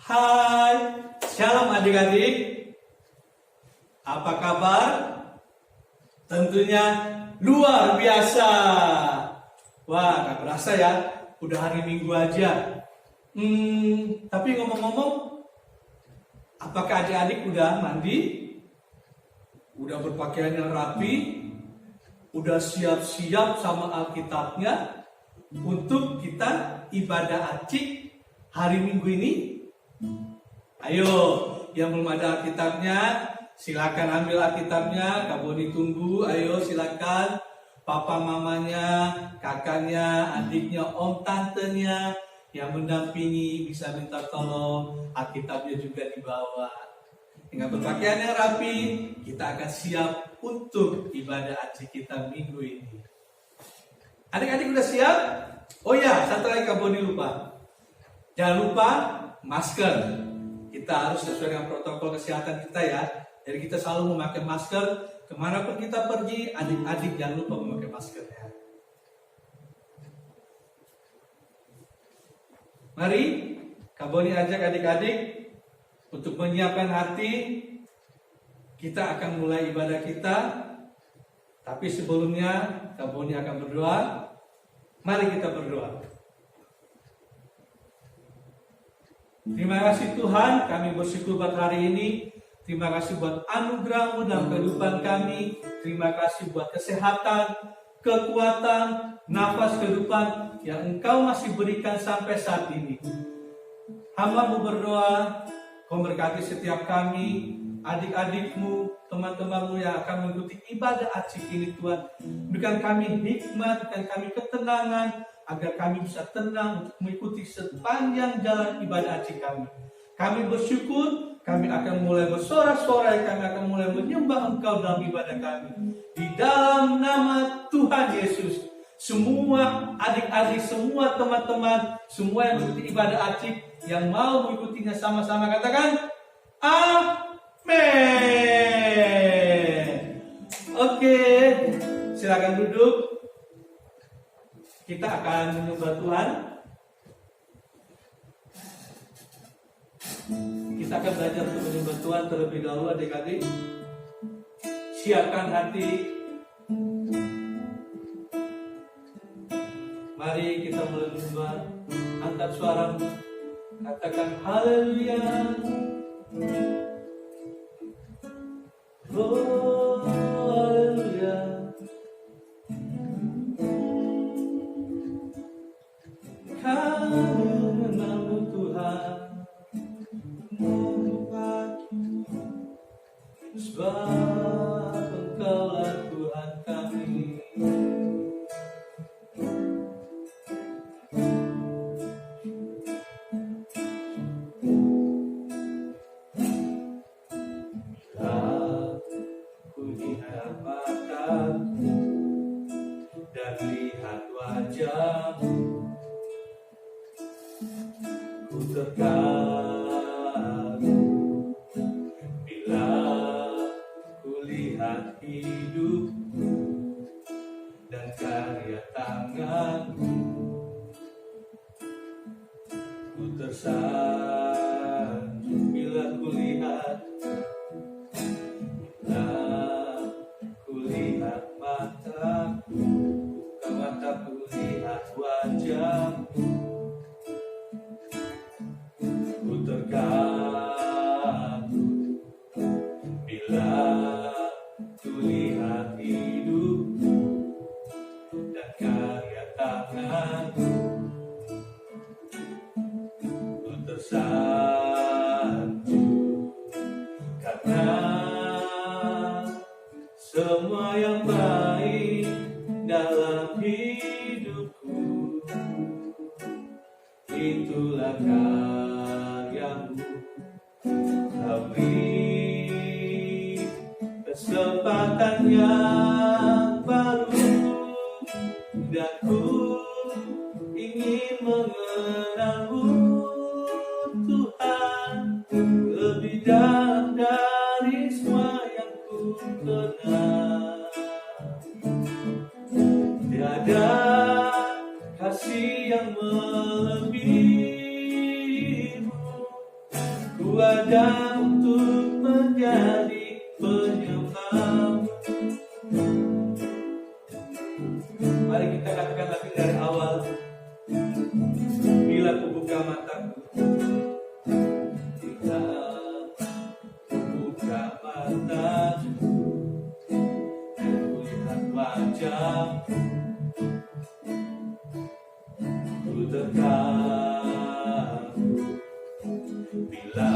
Hai, shalom adik-adik. Apa kabar? Tentunya luar biasa. Wah, gak berasa ya, udah hari Minggu aja. Tapi ngomong-ngomong, apakah adik-adik udah mandi? Udah berpakaian yang rapi? Udah siap-siap sama Alkitabnya untuk kita ibadah acik hari Minggu ini? Ayo, yang belum ada Alkitabnya, silakan ambil Alkitabnya. Kak Boni tunggu. Ayo silakan. Papa, mamanya, kakaknya, adiknya, om, tantenya yang mendampingi bisa minta tolong Alkitabnya juga dibawa. Dengan berpakaian yang rapi, kita akan siap untuk ibadah acik kita minggu ini. Adik-adik udah siap? Oh ya, satu lagi Kak Boni lupa. Jangan lupa masker. Kita harus sesuai dengan protokol kesehatan kita ya. Jadi kita selalu memakai masker. Kemanapun kita pergi, adik-adik jangan lupa memakai masker ya. Mari, Kak Boni ajak adik-adik untuk menyiapkan hati. Kita akan mulai ibadah kita. Tapi sebelumnya, Kak Boni akan berdoa. Mari kita berdoa. Terima kasih Tuhan, kami bersyukur buat hari ini. Terima kasih buat anugerah-Mu dalam kehidupan kami. Terima kasih buat kesehatan, kekuatan, nafas kehidupan yang Engkau masih berikan sampai saat ini. Hamba-Mu berdoa, Kau berkati setiap kami, adik-adik-Mu, teman-teman-Mu yang akan mengikuti ibadah acik ini Tuhan. Berikan kami hikmat, berikan kami ketenangan, agar kami bisa tenang untuk mengikuti sepanjang jalan ibadah acik kami. Kami bersyukur, kami akan mulai bersorak-sorai, kami akan mulai menyembah Engkau dalam ibadah kami. Di dalam nama Tuhan Yesus, semua adik-adik, semua teman-teman, semua yang mengikuti ibadah acik, yang mau mengikutinya sama-sama katakan, Amin. Oke, silakan duduk. Kita akan menyembah Tuhan. Kita akan belajar untuk menyembah Tuhan terlebih dahulu adik-adik. Siapkan hati. Mari kita mulai menyembah. Angkat suara, katakan haleluya. Oh, haleluya. Karena-Mu Tuhan menyembah-Mu, sebab Engkaulah Tuhan kami. Aku lihat mataku dan lihat wajah-Mu, ku terkagum bila ku lihat hidupku dan karya tanganmu. Ku tersanjung bila ku lihat mataku, bukan mataku lihat wajahmu. Ku terkagum bila ku lihat hidupmu dan karya tanganmu. Ku tersanjung karena semua yang baik dalam hidupku, itulah karya-Mu. Kau beri kesempatan yang baru, dan ku ingin mengenal-Mu Tuhan lebih dalam dari semua yang ku kenal. Tiada kasih yang melebihi-Mu, ada untuk menjadi penyembah. Mari kita katakan lagi dari awal. Bila ku buka mataku, bila ku buka mataku, dan ku lihat wajahmu, ku terkagum. Bila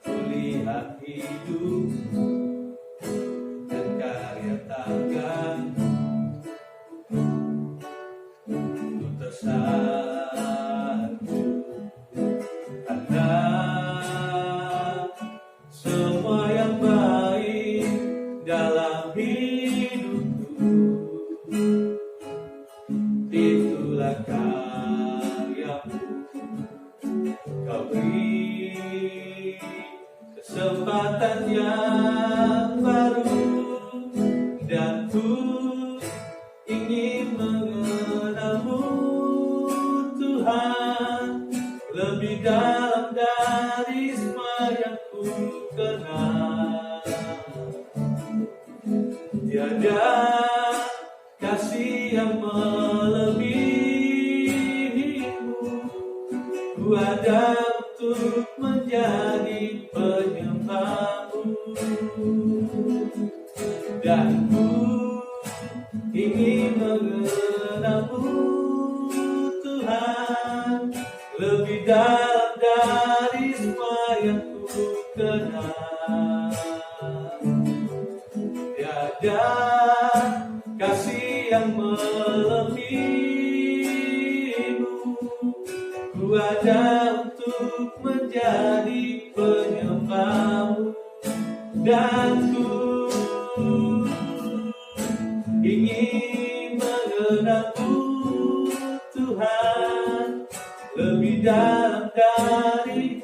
ku lihat hidupmu dan karya tanganmu, ku tersanjung. Karena semua yang baik dalam hidupku, itulah karyamu. Kau beri kesempatan yang baru, dan ku ingin mengenalmu, Tuhan, lebih dalam dari semua yang ku kenal. Tiada kasih yang melebihimu. Ku ada untuk menjadi penyembahmu, dan ku ingin mengenalmu, Tuhan, lebih dalam dari semua yang ku kenal. Tiada kasih yang melebihimu. Ku ada untuk menjadi penyembahmu, dan ku ingin mengenalmu, Tuhan, lebih dalam dari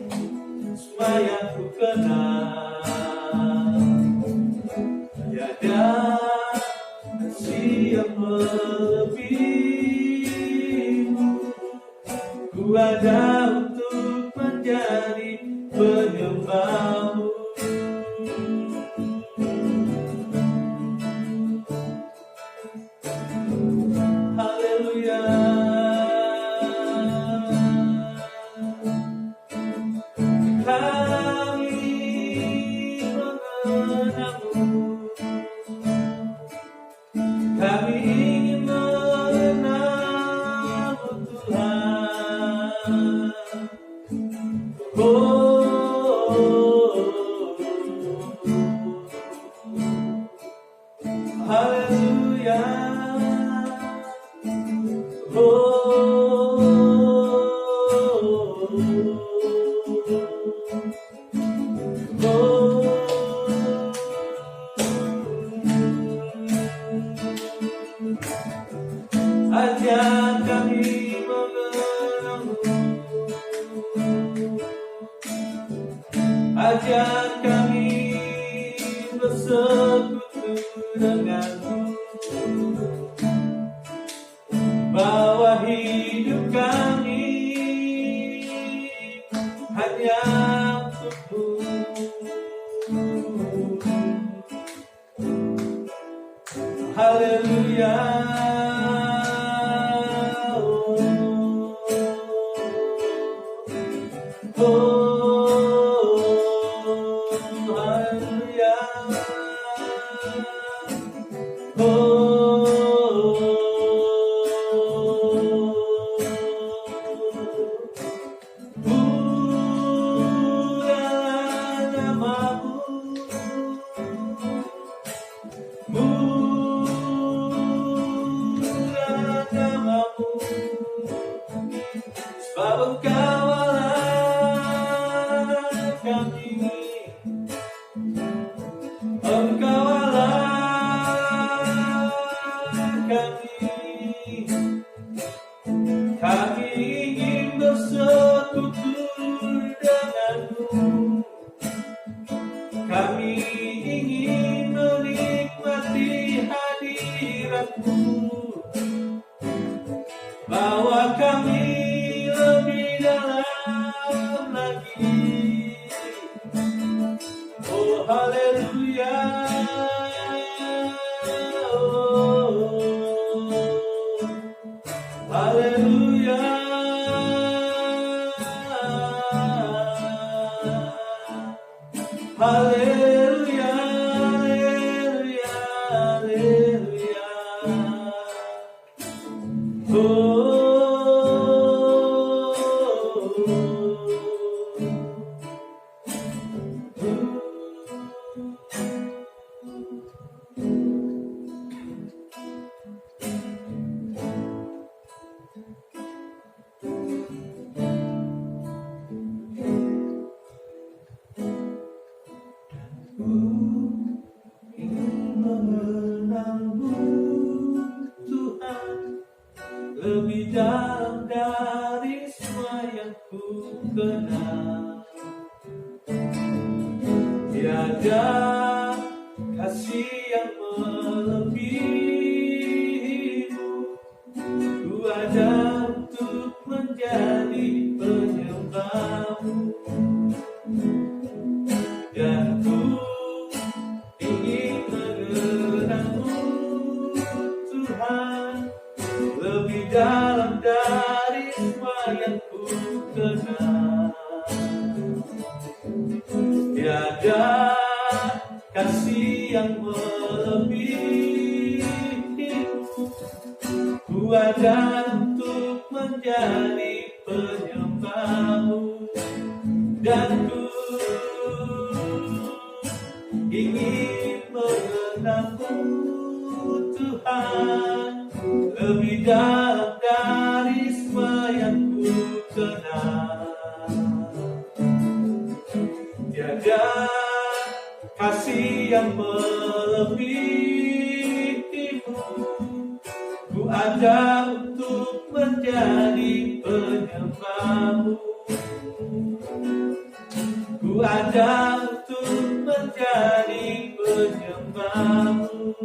semua yang ku kenal. Tiada kasih yang melebihimu. Ku ada untuk menjadi penyembahmu. Haleluya. Kami mengenalmu. Kami ingin mengenalmu, Tuhan. Haleluya. Ajar kami mengenalmu, ajar kami bersekutu denganmu, bahwa hidup kami hanya untukmu. Haleluya. Sebab Engkau Allah Haleluya, haleluya, haleluya. Ingin mengenalmu Tuhan lebih dalam dari semua yang ku kenal. Tiada kasih yang melebihimu. Ku ada untuk menjadi penyembahmu, dan ku ingin mengenalmu Tuhan lebih dalam dari semua yang ku kenal. Tiada kasih yang melebihimu. Ku ada untuk menjadi penyembahmu, dan ku ingin mengenalmu Tuhan lebih dalam dari semua yang ku kenal. Tiada kasih yang melebihimu. Ku ada untuk menjadi penyembahmu. Ku ada untuk menjadi penyembahmu.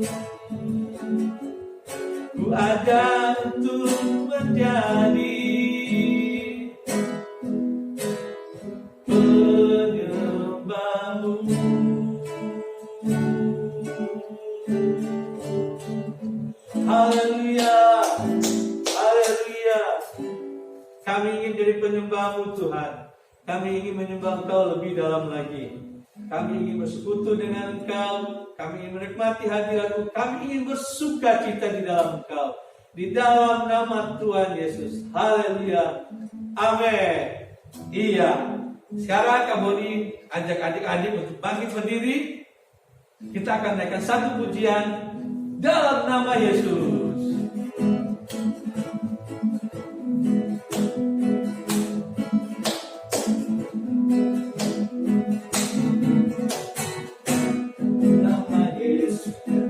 Ku ada untuk menjadi penyembahmu. Haleluya, haleluya. Kami ingin jadi penyembahmu Tuhan. Kami ingin menyembah Engkau lebih dalam lagi. Kami ingin bersekutu dengan Engkau. Kami ingin menikmati hadirat-Mu. Kami ingin bersuka cita di dalam Engkau. Di dalam nama Tuhan Yesus. Haleluya. Amin. Iya. Sekarang Kak Boni ajak adik-adik untuk bangkit berdiri. Kita akan naikkan satu pujian dalam nama Yesus.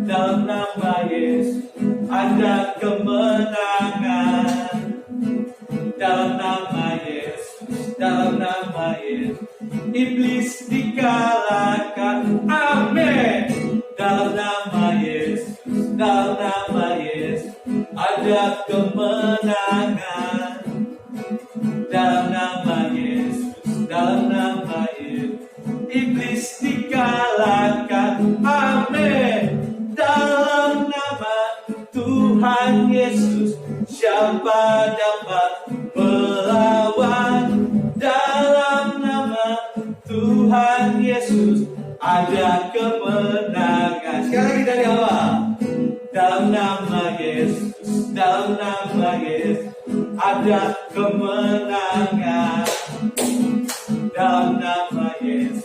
Dalam nama Yesus ada kemenangan. Dalam nama Yesus, dalam nama Yesus, iblis dikalahkan. Amin. Dalam nama Yesus, dalam nama Yesus ada kemenangan. Dalam nama Yesus, dalam nama Yesus, iblis dikalahkan. Amin. Dalam nama Tuhan Yesus, siapa dapat melawan? Dalam nama Tuhan Yesus ada kemenangan. Sekali lagi dari awal. Dalam nama Yesus, dalam nama Yesus ada kemenangan. Dalam nama Yesus,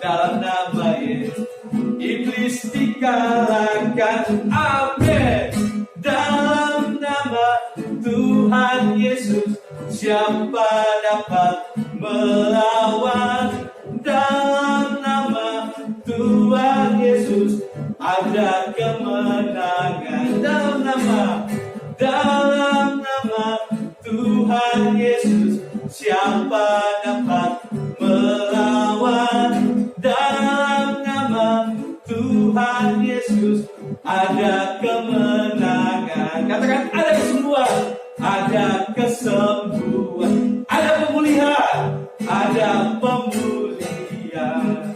dalam nama Yesus iblis dikalahkan. Amin. Dalam nama Tuhan Yesus, siapa dapat melawan? Dalam nama Tuhan Yesus ada kemenangan. Dalam nama Tuhan Yesus, siapa dapat melawan? Dalam nama Tuhan Yesus ada kemenangan. Katakan ada kesembuhan, ada kesembuhan, ada pemulihan, ada pemulihan.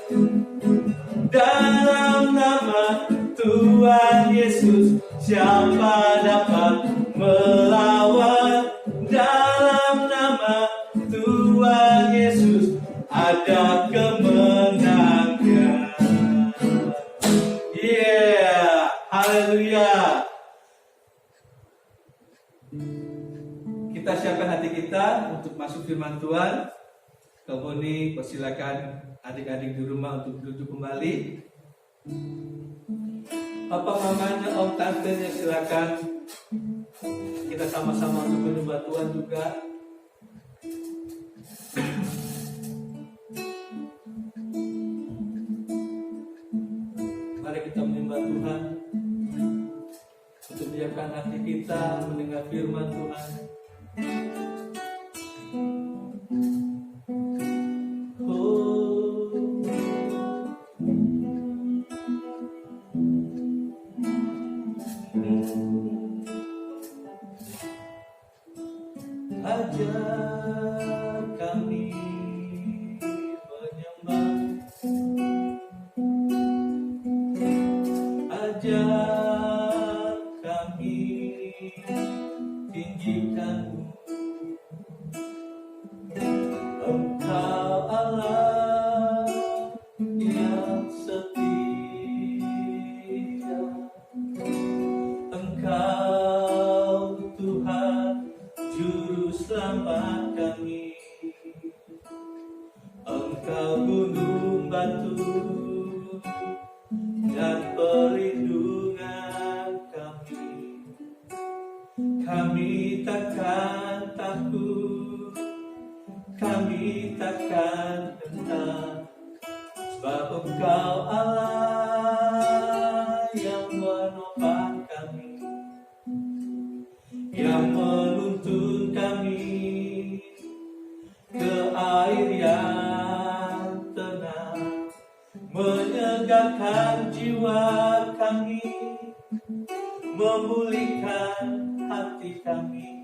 Dalam nama Tuhan Yesus, siapa dapat melawan? Dalam nama Tuhan Yesus ada kemenangan. Tuhan. Keboni, persilakan adik-adik di rumah untuk duduk kembali. Papa mamanya, om tantenya silakan. Kita sama-sama untuk menyembah Tuhan juga. Mari kita menyembah Tuhan. Untuk menyiapkan hati kita mendengar firman Tuhan. Ajar kami menyembah, ajar kami tinggikan-Mu. Engkau Allah yang setia, Engkau Tuhan Juru Selamat kami, Engkau gunung batu dan perlindungan kami. Kami takkan takut, kami takkan gentar, sebab Engkau Allah yang menopang kami, yang menuntun kami ke air yang tenang, menyegarkan jiwa kami, memulihkan hati kami.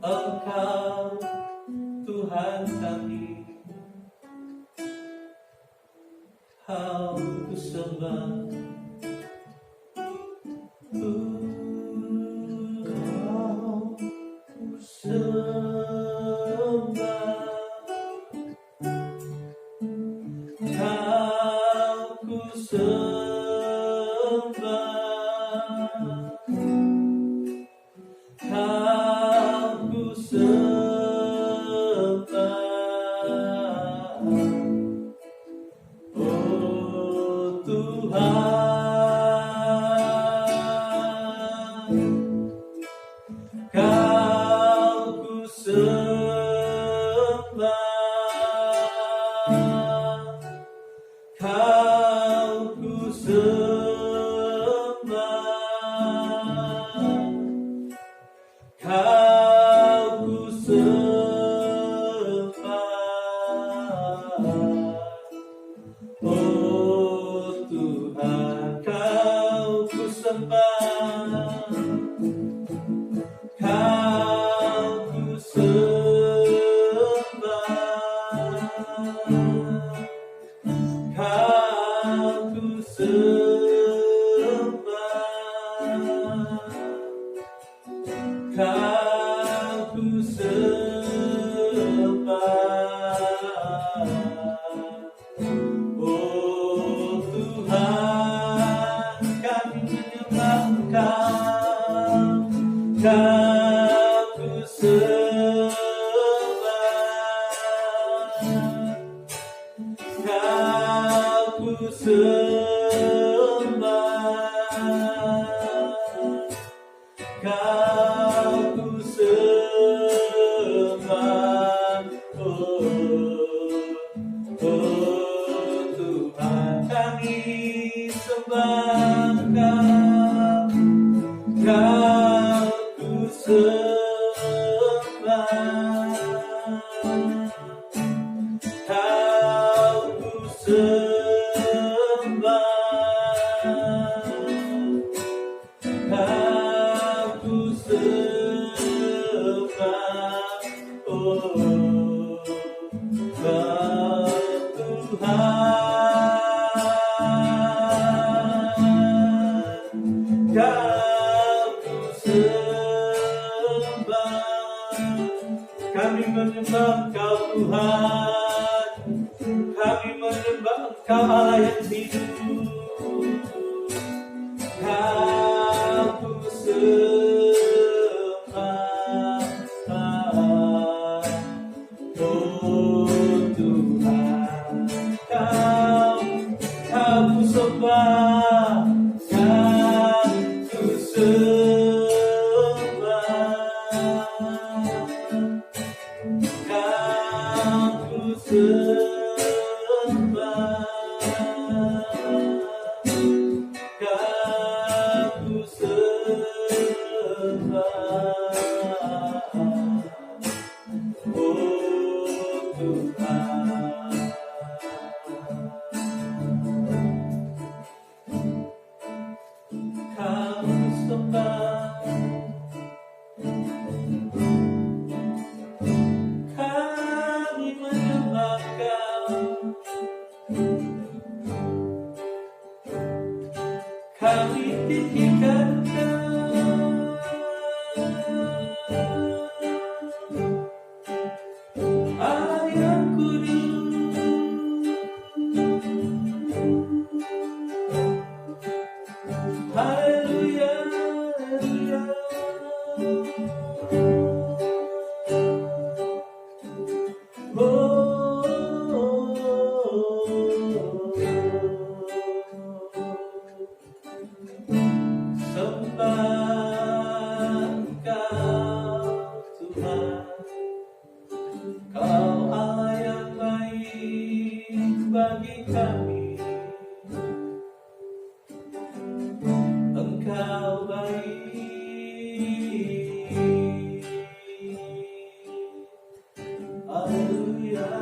Engkau Tuhan kami, Kau ku sembah. Kau ku sembah, Kau ku sembah, Kau ku sembah, oh Tuhan. Kau ku sembah, Kau ku sembah, Kau ku sembah, oh Tuhan. Kau ku sembah, Kau ku sembah, Kau ku sembah, Kau ku sembah, oh Tuhan. Kami menyembah Engkau, Kau ku sembah, Kau ku sembah, Kau ku sembah, oh Tuhan. Kami sembah Engkau, Kau ku sembah, Kau ku sembah, Kau ku sembah, oh Tuhan. Kau ku sembah, kami menyembah Engkau Tuhan, kami menyembah Engkau Allah yang hidup. Kau ku sembah, Tuhan. Kami sembah, kami menyembah Kau, kami tinggikan Kau. Allah yang kudus, haleluya, haleluya. Sembah Engkau Tuhan, Kau Allah yang baik bagi kami. Engkau baik, haleluya.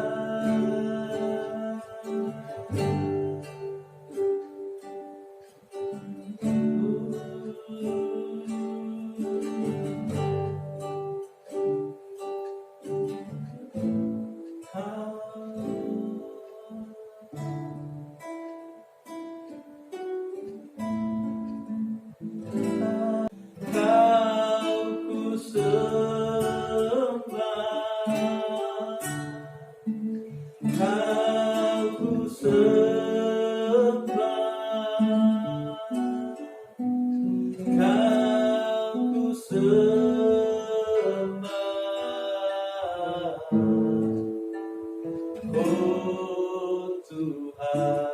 Kau ku sembah, Kau ku sembah, Kau ku sembah, oh Tuhan.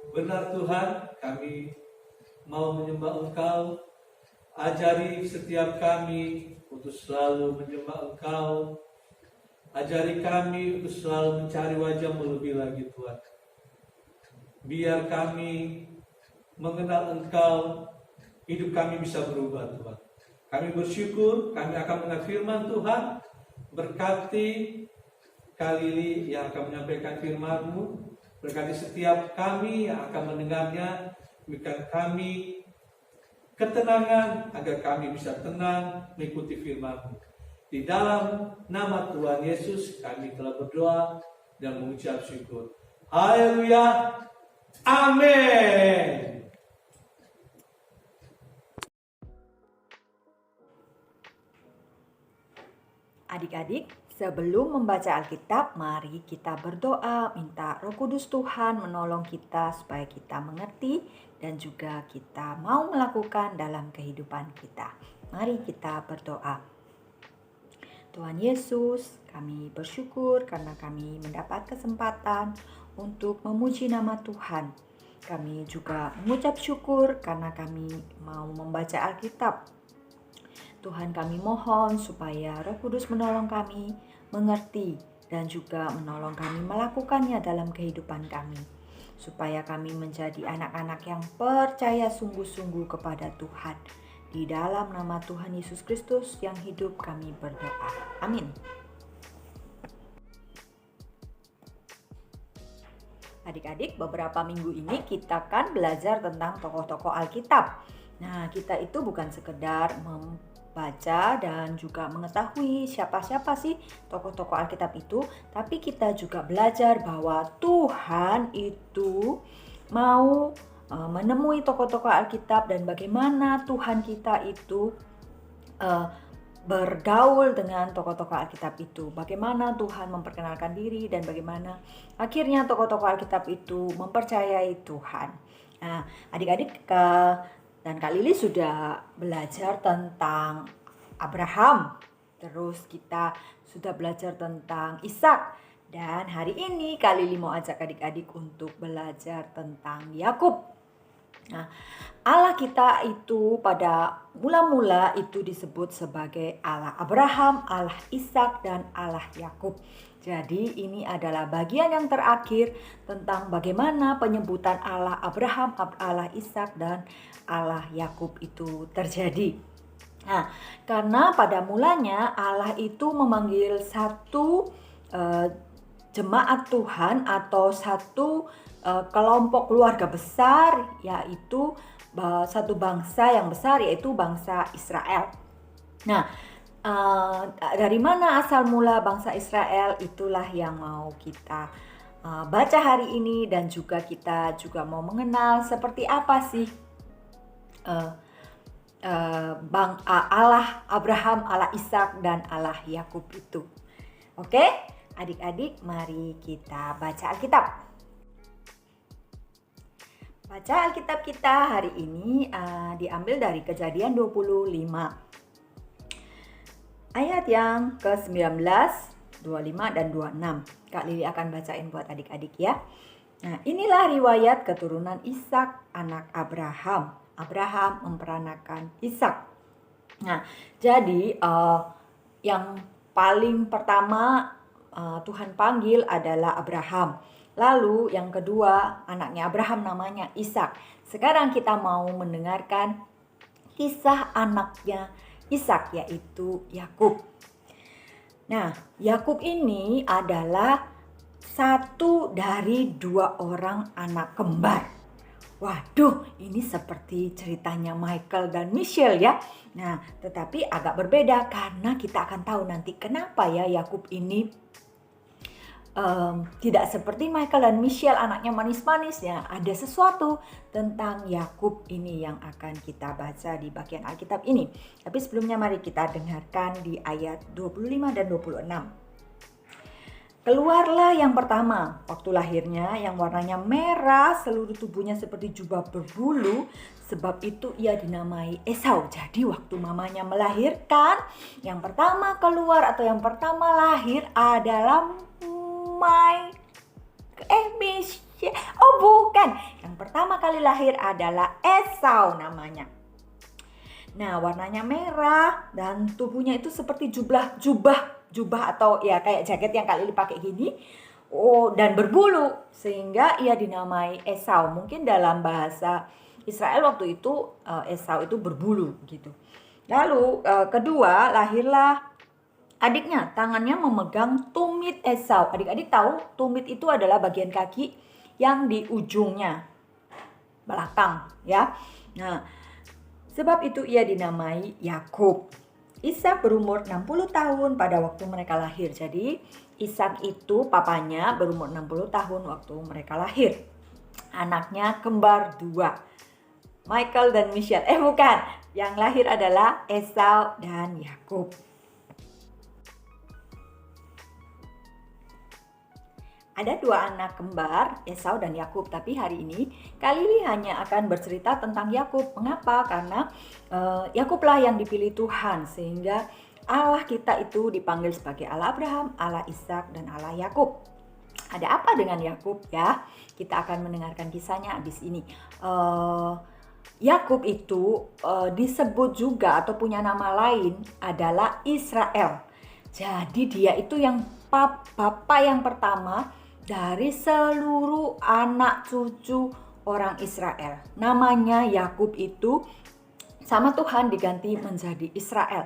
Benar Tuhan, kami mau menyembah Engkau. Ajari setiap kami untuk selalu menyembah Engkau. Ajari kami untuk selalu mencari wajah-Mu lebih lagi Tuhan. Biar kami mengenal Engkau, hidup kami bisa berubah Tuhan. Kami bersyukur, kami akan mendengar firman Tuhan. Berkati Kak yang akan menyampaikan firman-Mu. Berkati setiap kami yang akan mendengarnya, berikan kami ketenangan agar kami bisa tenang mengikuti firman-Mu. Di dalam nama Tuhan Yesus kami telah berdoa dan mengucap syukur. Haleluya. Amin. Adik-adik, sebelum membaca Alkitab, mari kita berdoa, minta Roh Kudus Tuhan menolong kita supaya kita mengerti dan juga kita mau melakukan dalam kehidupan kita. Mari kita berdoa. Tuhan Yesus, kami bersyukur karena kami mendapat kesempatan untuk memuji nama Tuhan. Kami juga mengucap syukur karena kami mau membaca Alkitab. Tuhan, kami mohon supaya Roh Kudus menolong kami mengerti dan juga menolong kami melakukannya dalam kehidupan kami, supaya kami menjadi anak-anak yang percaya sungguh-sungguh kepada Tuhan. Di dalam nama Tuhan Yesus Kristus yang hidup kami berdoa. Amin. Adik-adik, beberapa minggu ini kita kan belajar tentang tokoh-tokoh Alkitab. Nah, kita itu bukan sekedar membaca dan juga mengetahui siapa-siapa sih tokoh-tokoh Alkitab itu, tapi kita juga belajar bahwa Tuhan itu mau menemui tokoh-tokoh Alkitab dan bagaimana Tuhan kita itu bergaul dengan tokoh-tokoh Alkitab itu. Bagaimana Tuhan memperkenalkan diri dan bagaimana akhirnya tokoh-tokoh Alkitab itu mempercayai Tuhan. Nah, adik-adik dan Kak Lili sudah belajar tentang Abraham. Terus kita sudah belajar tentang Ishak. Dan hari ini Kak Lili mau ajak adik-adik untuk belajar tentang Yakub. Nah, Allah kita itu pada mula-mula itu disebut sebagai Allah Abraham, Allah Ishak, dan Allah Yakub. Jadi ini adalah bagian yang terakhir tentang bagaimana penyebutan Allah Abraham, Allah Ishak, dan Allah Yakub itu terjadi. Nah, karena pada mulanya Allah itu memanggil satu jemaat Tuhan atau satu kelompok keluarga besar, yaitu satu bangsa yang besar, yaitu bangsa Israel. Nah, dari mana asal mula bangsa Israel, itulah yang mau kita baca hari ini, dan juga kita juga mau mengenal seperti apa sih Allah Abraham, Allah Ishak, dan Allah Yakub itu. Oke, adik-adik, mari kita baca Alkitab. Baca Alkitab kita hari ini diambil dari Kejadian 25. Ayat yang ke-19, 25 dan 26. Kak Lili akan bacain buat adik-adik ya. Nah, inilah riwayat keturunan Ishak anak Abraham. Abraham memperanakan Ishak. Nah, jadi yang paling pertama Tuhan panggil adalah Abraham. Lalu yang kedua anaknya Abraham namanya Ishak. Sekarang kita mau mendengarkan kisah anaknya Ishak, yaitu Yakub. Nah, Yakub ini adalah satu dari 2 orang anak kembar. Waduh, ini seperti ceritanya Michael dan Michelle ya. Nah, tetapi agak berbeda karena kita akan tahu nanti kenapa ya Yakub ini tidak seperti Michael dan Michelle anaknya manis-manis ya. Ada sesuatu tentang Yakub ini yang akan kita baca di bagian Alkitab ini. Tapi sebelumnya mari kita dengarkan di ayat 25 dan 26. Keluarlah yang pertama waktu lahirnya yang warnanya merah, seluruh tubuhnya seperti jubah berbulu, sebab itu ia dinamai Esau. Jadi waktu mamanya melahirkan, yang pertama keluar atau yang pertama lahir adalah Michelle. Oh bukan, yang pertama kali lahir adalah Esau namanya. Nah, warnanya merah dan tubuhnya itu seperti jubah atau ya kayak jaket yang Kak Lili pakai gini. Oh, dan berbulu sehingga ia dinamai Esau. Mungkin dalam bahasa Israel waktu itu Esau itu berbulu gitu. Lalu kedua lahirlah adiknya, tangannya memegang tumit Esau. Adik-adik tahu tumit itu adalah bagian kaki yang di ujungnya belakang ya. Nah, sebab itu ia dinamai Yakub. Ishak berumur 60 tahun pada waktu mereka lahir. Jadi Ishak itu papanya berumur 60 tahun waktu mereka lahir. Anaknya kembar 2. Michael dan Michelle. Bukan. Yang lahir adalah Esau dan Yakub. Ada 2 anak kembar, Esau dan Yakub. Tapi hari ini Kak Lili hanya akan bercerita tentang Yakub. Mengapa? Karena Yakublah yang dipilih Tuhan. Sehingga Allah kita itu dipanggil sebagai Allah Abraham, Allah Ishak, dan Allah Yakub. Ada apa dengan Yakub ya? Kita akan mendengarkan kisahnya habis ini. Yakub itu disebut juga atau punya nama lain adalah Israel. Jadi dia itu yang bapak yang pertama dari seluruh anak cucu orang Israel. Namanya Yakub itu sama Tuhan diganti menjadi Israel.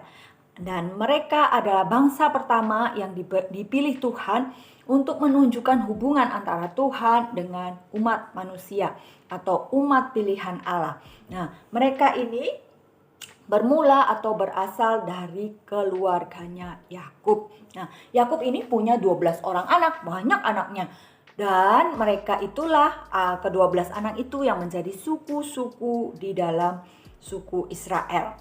Dan mereka adalah bangsa pertama yang dipilih Tuhan untuk menunjukkan hubungan antara Tuhan dengan umat manusia atau umat pilihan Allah. Nah, mereka ini bermula atau berasal dari keluarganya Yakub. Nah, Yakub ini punya 12 orang anak, banyak anaknya. Dan mereka itulah ke-12 anak itu yang menjadi suku-suku di dalam suku Israel.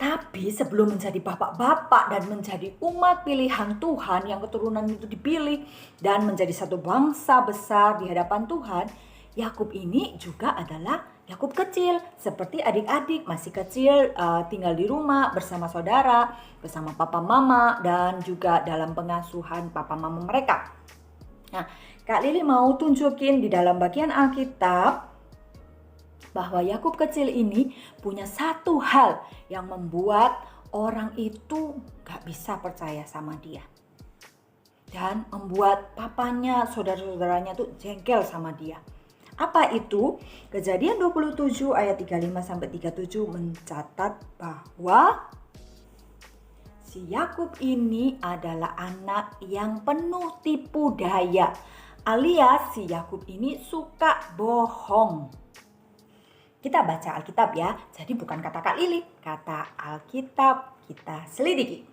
Tapi sebelum menjadi bapak-bapak dan menjadi umat pilihan Tuhan yang keturunan itu dipilih dan menjadi satu bangsa besar di hadapan Tuhan, Yakub ini juga adalah Yakub kecil, seperti adik-adik masih kecil, tinggal di rumah bersama saudara, bersama papa mama, dan juga dalam pengasuhan papa mama mereka. Nah, Kak Lili mau tunjukin di dalam bagian Alkitab bahwa Yakub kecil ini punya satu hal yang membuat orang itu gak bisa percaya sama dia. Dan membuat papanya, saudara-saudaranya tuh jengkel sama dia. Apa itu? Kejadian 27 ayat 35 sampai 37 mencatat bahwa si Yakub ini adalah anak yang penuh tipu daya, alias si Yakub ini suka bohong. Kita baca Alkitab ya, jadi bukan kata Kak Lili, kata Alkitab kita selidiki.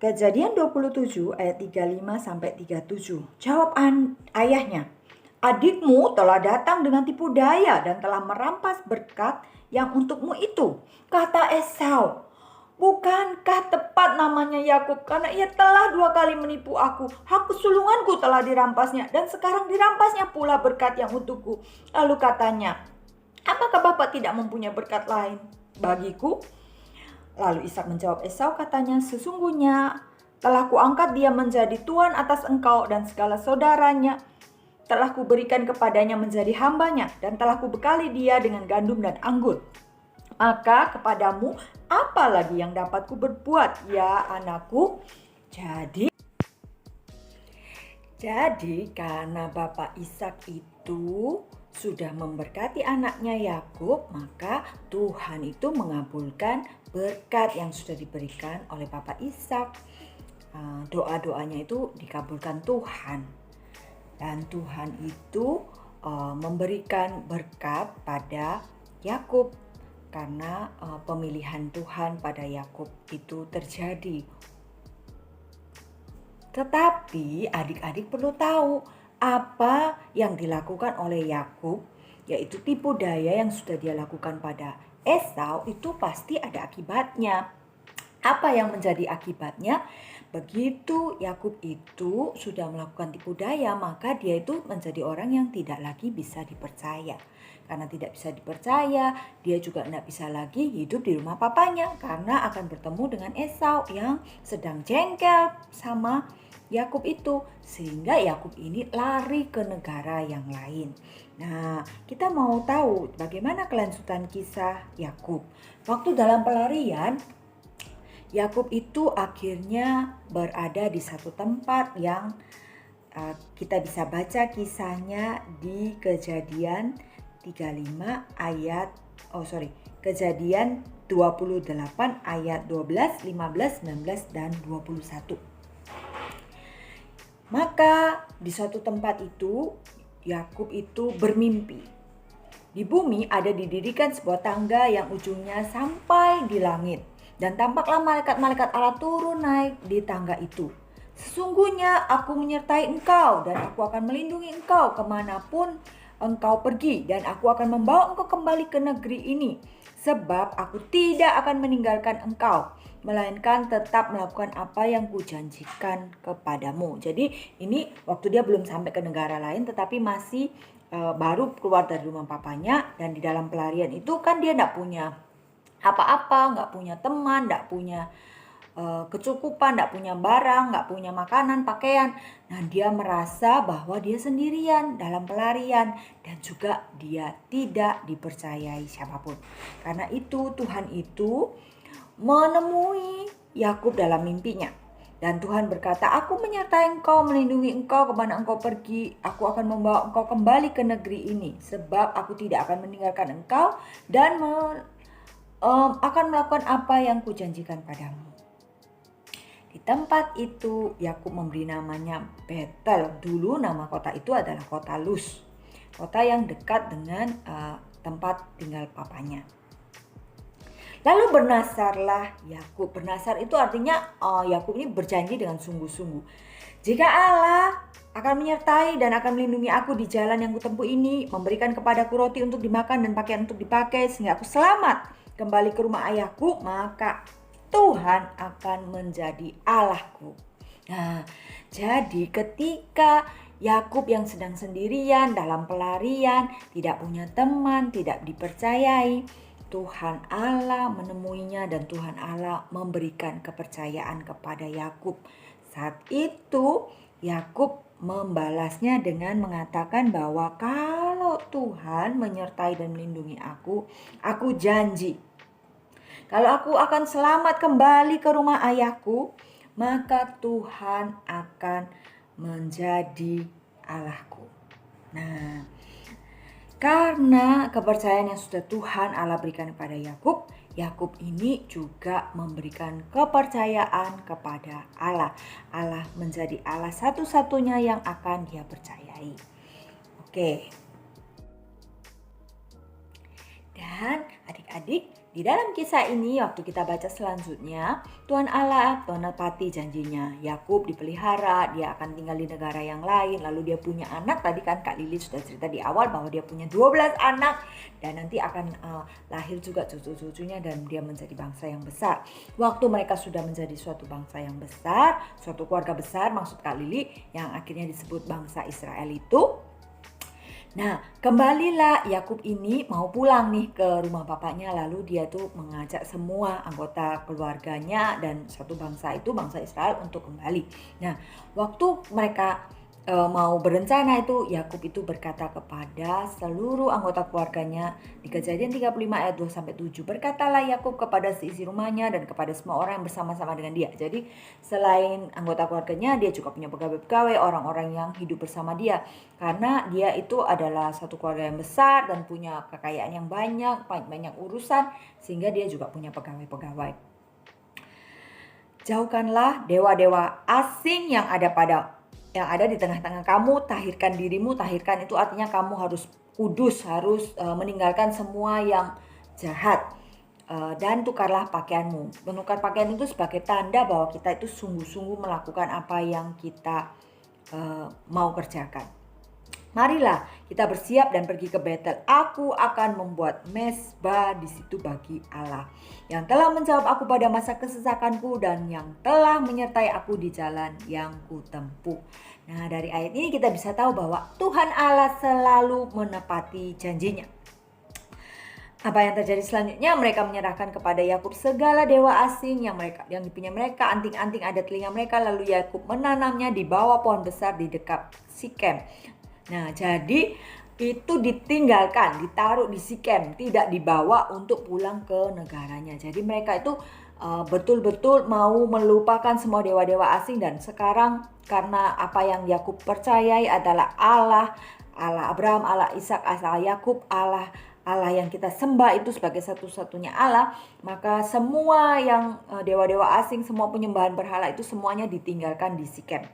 Kejadian 27 ayat 35 sampai 37. Jawab ayahnya, adikmu telah datang dengan tipu daya dan telah merampas berkat yang untukmu itu. Kata Esau, bukankah tepat namanya Yakub karena ia telah 2 kali menipu aku. Hak kesulunganku telah dirampasnya dan sekarang dirampasnya pula berkat yang untukku. Lalu katanya, apakah Bapak tidak mempunyai berkat lain bagiku? Lalu Ishak menjawab Esau, katanya, sesungguhnya telah kuangkat dia menjadi tuan atas engkau dan segala saudaranya. Telah kuberikan kepadanya menjadi hambanya dan telah kubekali dia dengan gandum dan anggur. Maka kepadamu apa lagi yang dapat kuberbuat, ya anakku? Jadi karena Bapak Ishak itu sudah memberkati anaknya Yakub, maka Tuhan itu mengabulkan berkat yang sudah diberikan oleh Bapak Ishak. Doa-doanya itu dikabulkan Tuhan. Dan Tuhan itu memberikan berkat pada Yakub karena pemilihan Tuhan pada Yakub itu terjadi. Tetapi adik-adik perlu tahu apa yang dilakukan oleh Yakub, yaitu tipu daya yang sudah dia lakukan pada Esau itu pasti ada akibatnya. Apa yang menjadi akibatnya? Begitu Yakub itu sudah melakukan tipu daya, maka dia itu menjadi orang yang tidak lagi bisa dipercaya. Karena tidak bisa dipercaya, dia juga tidak bisa lagi hidup di rumah papanya karena akan bertemu dengan Esau yang sedang jengkel sama Yakub itu, sehingga Yakub ini lari ke negara yang lain. Nah, kita mau tahu bagaimana kelanjutan kisah Yakub. Waktu dalam pelarian, Yakub itu akhirnya berada di satu tempat yang kita bisa baca kisahnya di Kejadian 28 ayat 12, 15, 19 dan 21. Maka di suatu tempat itu Yakub itu bermimpi. Di bumi ada didirikan sebuah tangga yang ujungnya sampai di langit. Dan tampaklah malaikat-malaikat Allah turun naik di tangga itu. Sesungguhnya aku menyertai engkau dan aku akan melindungi engkau kemanapun engkau pergi. Dan aku akan membawa engkau kembali ke negeri ini. Sebab aku tidak akan meninggalkan engkau, melainkan tetap melakukan apa yang kujanjikan kepadamu. Jadi ini waktu dia belum sampai ke negara lain tetapi masih baru keluar dari rumah papanya. Dan di dalam pelarian itu kan dia tidak punya apa-apa, nggak punya teman, nggak punya kecukupan, nggak punya barang, nggak punya makanan, pakaian. Nah, dia merasa bahwa dia sendirian dalam pelarian dan juga dia tidak dipercayai siapapun. Karena itu Tuhan itu menemui Yakub dalam mimpinya. Dan Tuhan berkata, aku menyertai engkau, melindungi engkau kemana engkau pergi. Aku akan membawa engkau kembali ke negeri ini. Sebab aku tidak akan meninggalkan engkau dan akan melakukan apa yang kujanjikan padamu. Di tempat itu Yakub memberi namanya Betel. Dulu nama kota itu adalah kota Luz, kota yang dekat dengan tempat tinggal papanya. Lalu bernasarlah Yakub. Bernasar itu artinya Yakub ini berjanji dengan sungguh-sungguh. Jika Allah akan menyertai dan akan melindungi aku di jalan yang kutempuh ini, memberikan kepadaku roti untuk dimakan dan pakaian untuk dipakai sehingga aku selamat kembali ke rumah ayahku, maka Tuhan akan menjadi Allahku. Nah, jadi ketika Yakub yang sedang sendirian dalam pelarian, tidak punya teman, tidak dipercayai, Tuhan Allah menemuinya dan Tuhan Allah memberikan kepercayaan kepada Yakub. Saat itu Yakub membalasnya dengan mengatakan bahwa kalau Tuhan menyertai dan melindungi aku janji. Kalau aku akan selamat kembali ke rumah ayahku, maka Tuhan akan menjadi Allahku. Nah, karena kepercayaan yang sudah Tuhan Allah berikan kepada Yakub, Yakub ini juga memberikan kepercayaan kepada Allah. Allah menjadi Allah satu-satunya yang akan dia percayai. Oke. Dan adik-adik, di dalam kisah ini waktu kita baca selanjutnya, Tuhan Allah menepati janjinya. Yakub dipelihara, dia akan tinggal di negara yang lain, lalu dia punya anak. Tadi kan Kak Lili sudah cerita di awal bahwa dia punya 12 anak dan nanti akan lahir juga cucu-cucunya dan dia menjadi bangsa yang besar. Waktu mereka sudah menjadi suatu bangsa yang besar, suatu keluarga besar maksud Kak Lili, yang akhirnya disebut bangsa Israel itu. Nah, kembalilah Yakub ini mau pulang nih ke rumah bapaknya, lalu dia tuh mengajak semua anggota keluarganya dan satu bangsa itu, bangsa Israel, untuk kembali. Nah, waktu mereka mau berencana itu, Yakub itu berkata kepada seluruh anggota keluarganya di Kejadian 35 ayat 2-7. Berkatalah Yakub kepada seisi rumahnya dan kepada semua orang yang bersama-sama dengan dia. Jadi selain anggota keluarganya, dia juga punya pegawai-pegawai, orang-orang yang hidup bersama dia. Karena dia itu adalah satu keluarga yang besar dan punya kekayaan yang banyak urusan, sehingga dia juga punya pegawai-pegawai. Jauhkanlah dewa-dewa asing yang ada di tengah-tengah kamu, tahirkan dirimu. Tahirkan itu artinya kamu harus kudus, harus meninggalkan semua yang jahat. Dan tukarlah pakaianmu. Menukar pakaian itu sebagai tanda bahwa kita itu sungguh-sungguh melakukan apa yang kita mau kerjakan. Marilah kita bersiap dan pergi ke Betel. Aku akan membuat mezbah di situ bagi Allah yang telah menjawab aku pada masa kesesakanku dan yang telah menyertai aku di jalan yang kutempuh. Nah, dari ayat ini kita bisa tahu bahwa Tuhan Allah selalu menepati janjinya. Apa yang terjadi selanjutnya? Mereka menyerahkan kepada Yakub segala dewa asing yang punya mereka, anting-anting ada telinga mereka. Lalu Yakub menanamnya di bawah pohon besar di dekat Sikem. Nah, jadi itu ditinggalkan, ditaruh di Sikem, tidak dibawa untuk pulang ke negaranya. Jadi mereka itu betul-betul mau melupakan semua dewa-dewa asing, dan sekarang karena apa yang Yakub percayai adalah Allah Abraham, Allah Ishak, Allah Yakub, Allah yang kita sembah itu sebagai satu-satunya Allah, maka semua yang dewa-dewa asing, semua penyembahan berhala itu semuanya ditinggalkan di Sikem.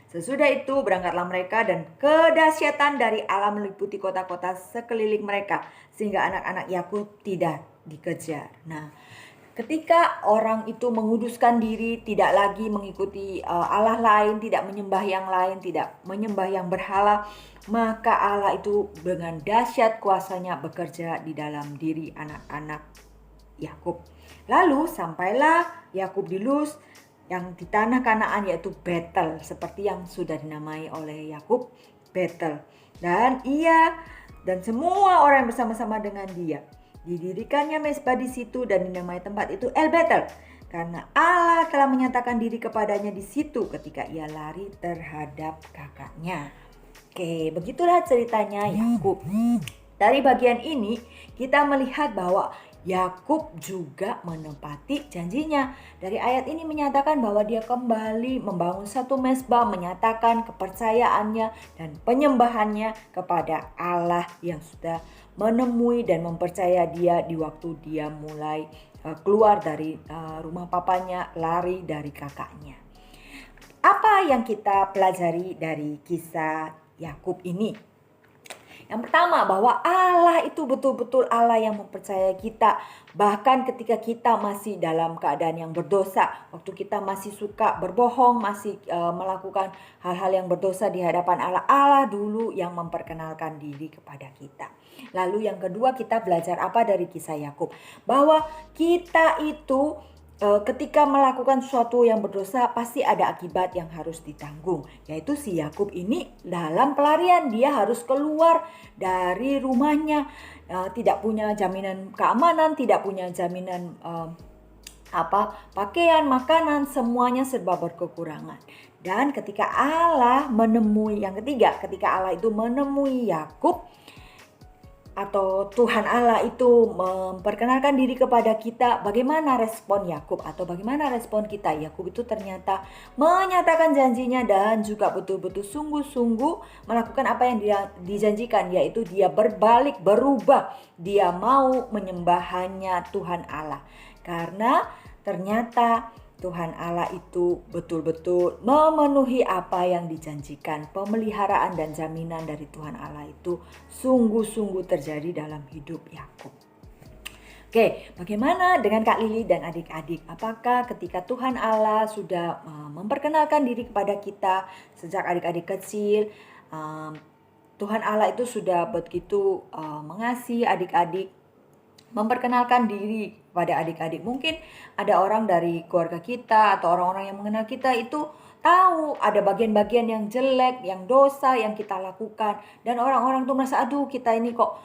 Sesudah itu berangkatlah mereka dan kedahsyatan dari Allah meliputi kota-kota sekeliling mereka sehingga anak-anak Yakub tidak dikejar. Nah, ketika orang itu menguduskan diri, tidak lagi mengikuti Allah lain, tidak menyembah yang lain, tidak menyembah yang berhala, maka Allah itu dengan dahsyat kuasanya bekerja di dalam diri anak-anak Yakub. Lalu sampailah Yakub di Luz yang di tanah Kanaan, yaitu Betel, seperti yang sudah dinamai oleh Yakub, Betel. Dan ia dan semua orang yang bersama-sama dengan dia, didirikannya mezbah di situ dan dinamai tempat itu El Betel, karena Allah telah menyatakan diri kepadanya di situ ketika ia lari terhadap kakaknya. Oke, begitulah ceritanya Yakub. Dari bagian ini kita melihat bahwa Yakub juga menepati janjinya. Dari ayat ini menyatakan bahwa dia kembali membangun satu mezbah, menyatakan kepercayaannya dan penyembahannya kepada Allah yang sudah menemui dan mempercaya dia di waktu dia mulai keluar dari rumah papanya, lari dari kakaknya. Apa yang kita pelajari dari kisah Yakub ini? Yang pertama, bahwa Allah itu betul-betul Allah yang mempercayai kita. Bahkan ketika kita masih dalam keadaan yang berdosa, waktu kita masih suka berbohong, masih melakukan hal-hal yang berdosa di hadapan Allah, Allah dulu yang memperkenalkan diri kepada kita. Lalu yang kedua, kita belajar apa dari kisah Yakub? Bahwa kita itu ketika melakukan sesuatu yang berdosa pasti ada akibat yang harus ditanggung. Yaitu si Yakub ini dalam pelarian, dia harus keluar dari rumahnya, tidak punya jaminan keamanan, tidak punya jaminan pakaian, makanan, semuanya serba berkekurangan. Dan ketika Allah menemui, yang ketiga, ketika Allah itu menemui Yakub, atau Tuhan Allah itu memperkenalkan diri kepada kita, bagaimana respon Yakub atau bagaimana respon kita? Yakub itu ternyata menyatakan janjinya dan juga betul-betul sungguh-sungguh melakukan apa yang dia dijanjikan, yaitu dia berbalik, berubah, dia mau menyembah hanya Tuhan Allah. Karena ternyata Tuhan Allah itu betul-betul memenuhi apa yang dijanjikan. Pemeliharaan dan jaminan dari Tuhan Allah itu sungguh-sungguh terjadi dalam hidup Yakub. Oke, bagaimana dengan Kak Lili dan adik-adik? Apakah ketika Tuhan Allah sudah memperkenalkan diri kepada kita sejak adik-adik kecil, Tuhan Allah itu sudah begitu mengasihi adik-adik, memperkenalkan diri pada adik-adik? Mungkin ada orang dari keluarga kita atau orang-orang yang mengenal kita itu tahu ada bagian-bagian yang jelek, yang dosa yang kita lakukan, dan orang-orang itu merasa, aduh kita ini kok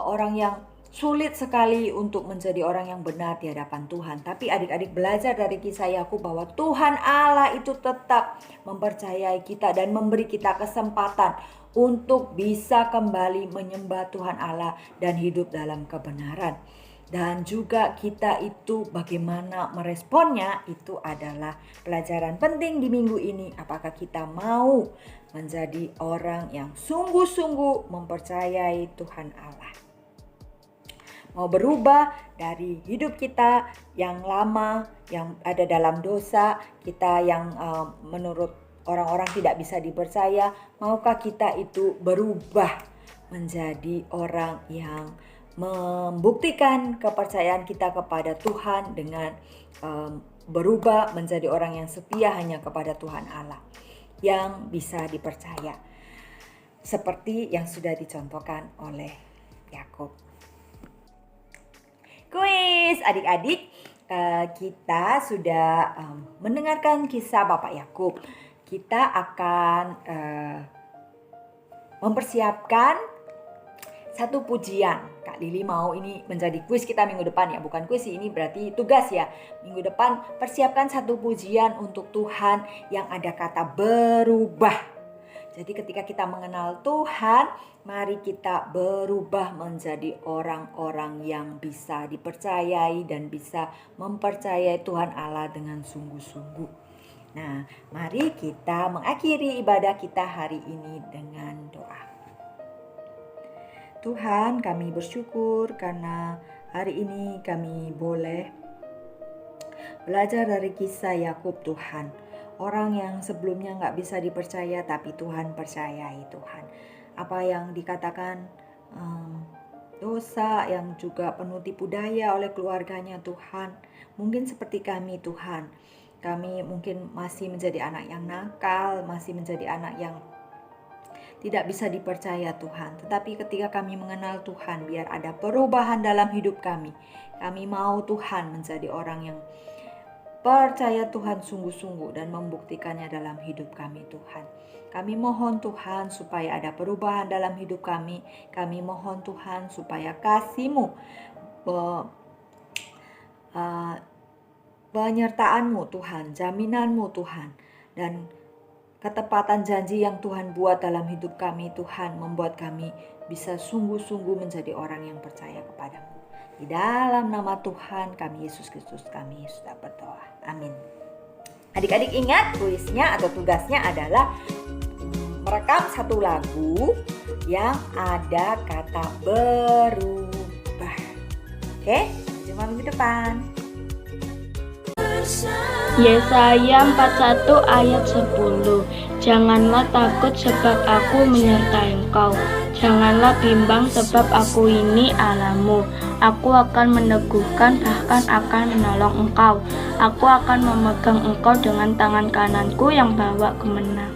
orang yang sulit sekali untuk menjadi orang yang benar di hadapan Tuhan. Tapi adik-adik belajar dari kisah Yakub bahwa Tuhan Allah itu tetap mempercayai kita dan memberi kita kesempatan untuk bisa kembali menyembah Tuhan Allah dan hidup dalam kebenaran. Dan juga kita itu bagaimana meresponnya, itu adalah pelajaran penting di minggu ini. Apakah kita mau menjadi orang yang sungguh-sungguh mempercayai Tuhan Allah, mau berubah dari hidup kita yang lama, yang ada dalam dosa, kita yang menurut orang-orang tidak bisa dipercaya. Maukah kita itu berubah menjadi orang yang membuktikan kepercayaan kita kepada Tuhan dengan berubah menjadi orang yang setia hanya kepada Tuhan Allah yang bisa dipercaya, seperti yang sudah dicontohkan oleh Yakub. Kuis adik-adik, kita sudah mendengarkan kisah Bapak Yakub. Kita akan mempersiapkan satu pujian. Kak Lili mau ini menjadi kuis kita minggu depan ya, bukan kuis ini berarti tugas ya. Minggu depan persiapkan satu pujian untuk Tuhan yang ada kata berubah. Jadi ketika kita mengenal Tuhan, mari kita berubah menjadi orang-orang yang bisa dipercayai dan bisa mempercayai Tuhan Allah dengan sungguh-sungguh. Nah, mari kita mengakhiri ibadah kita hari ini dengan doa. Tuhan, kami bersyukur karena hari ini kami boleh belajar dari kisah Yakub, Tuhan. Orang yang sebelumnya gak bisa dipercaya, tapi Tuhan percayai, Tuhan. Apa yang dikatakan dosa yang juga penuh tipu daya oleh keluarganya, Tuhan. Mungkin seperti kami, Tuhan. Kami mungkin masih menjadi anak yang nakal, masih menjadi anak yang tidak bisa dipercaya, Tuhan. Tetapi ketika kami mengenal Tuhan, biar ada perubahan dalam hidup kami. Kami mau Tuhan menjadi orang yang percaya Tuhan sungguh-sungguh dan membuktikannya dalam hidup kami, Tuhan. Kami mohon Tuhan supaya ada perubahan dalam hidup kami. Kami mohon Tuhan supaya kasih-Mu, penyertaan-Mu Tuhan, jaminan-Mu Tuhan, dan ketepatan janji yang Tuhan buat dalam hidup kami, Tuhan, membuat kami bisa sungguh-sungguh menjadi orang yang percaya kepadamu. Di dalam nama Tuhan kami Yesus Kristus kami sudah berdoa. Amin. Adik-adik ingat kuisnya atau tugasnya adalah merekam satu lagu yang ada kata berubah. Oke, jumpa minggu depan. Yesaya 41 ayat 10. Janganlah takut sebab aku menyertai engkau. Janganlah bimbang sebab aku ini Allahmu. Aku akan meneguhkan, bahkan akan menolong engkau. Aku akan memegang engkau dengan tangan kananku yang bawa kemenangan.